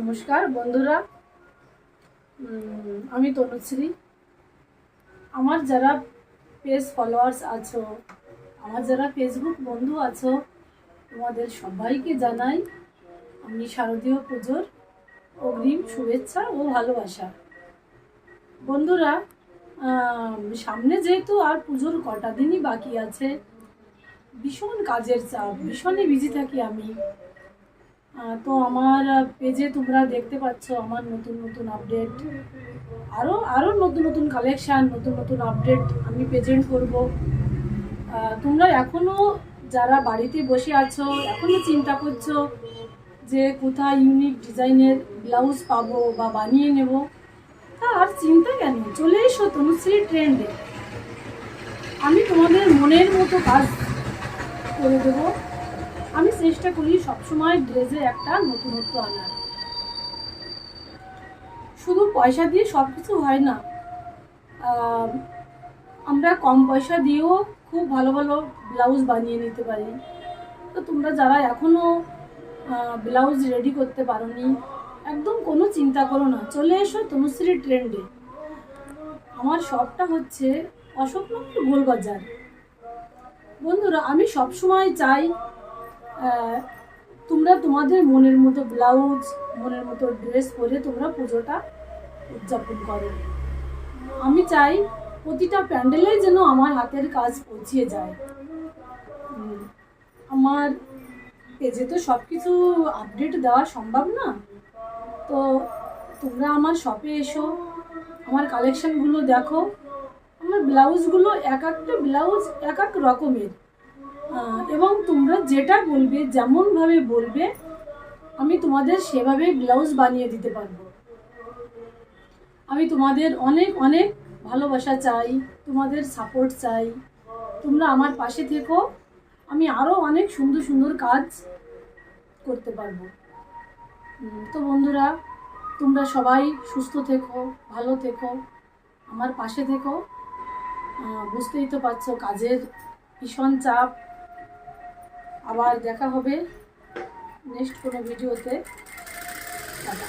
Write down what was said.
নমস্কার বন্ধুরা, আমি তনুশ্রী। আমার যারা পেজ ফলোয়ার্স আছো, আমার যারা ফেসবুক বন্ধু আছো, তোমাদের সবাইকে জানাই আমি শারদীয় পুজোর অগ্রিম শুভেচ্ছা ও ভালোবাসা। বন্ধুরা, সামনে যেহেতু আর পুজোর কটা দিনই বাকি আছে, ভীষণ কাজের চাপ, ভীষণই বিজি থাকি আমি। তো আমার পেজে তোমরা দেখতে পাচ্ছ আমার নতুন নতুন আপডেট, আরও নতুন নতুন কালেকশান, নতুন নতুন আপডেট আমি প্রেজেন্ট করব। তোমরা এখনও যারা বাড়িতে বসে আছো, এখনও চিন্তা করছো যে কোথায় ইউনিক ডিজাইনের ব্লাউজ পাবো বা বানিয়ে নেব, তা আর চিন্তা কেন, চলে এসো তনুশ্রী ট্রেন্ডে। আমি তোমাদের মনের মতো কাজ করে দেবো। আমি চেষ্টা করি সবসময় ড্রেসে একটা নতুনত্ব আনার। শুধু পয়সা দিয়ে সব কিছু হয় না, আমরা কম পয়সা দিয়েও খুব ভালো ভালো ব্লাউজ বানিয়ে নিতে পারি। তো তোমরা যারা এখনও ব্লাউজ রেডি করতে পারোনি, একদম কোনো চিন্তা করো না, চলে এসো তনুশ্রী ট্রেন্ডে। আমার শপটা হচ্ছে অশোকনগর গোলবাজার। বন্ধুরা, আমি সবসময় চাই তোমরা তোমাদের মনের মতো ব্লাউজ, মনের মতো ড্রেস পরে তোমরা পুজোটা উদযাপন করো। আমি চাই প্রতিটা প্যান্ডেলে যেন আমার হাতের কাজ পৌঁছিয়ে যায়। আমার পেজে তো সব কিছু আপডেট দেওয়া সম্ভব না, তো তোমরা আমার শপে এসো, আমার কালেকশানগুলো দেখো। আমার ব্লাউজগুলো এক একটা ব্লাউজ এক এক রকমের, এবং তোমরা যেটা বলবে, যেমনভাবে বলবে, আমি তোমাদের সেভাবে ব্লাউজ বানিয়ে দিতে পারবো। আমি তোমাদের অনেক অনেক ভালোবাসা চাই, তোমাদের সাপোর্ট চাই। তোমরা আমার পাশে থেকো, আমি আরও অনেক সুন্দর সুন্দর কাজ করতে পারবো। তো বন্ধুরা, তোমরা সবাই সুস্থ থেকো, ভালো থেকো, আমার পাশে থেকো। বুঝতেই তো পারছো কাজের ভীষণ চাপ। আবার দেখা হবে নেক্সট কোনো ভিডিওতে। টাটা।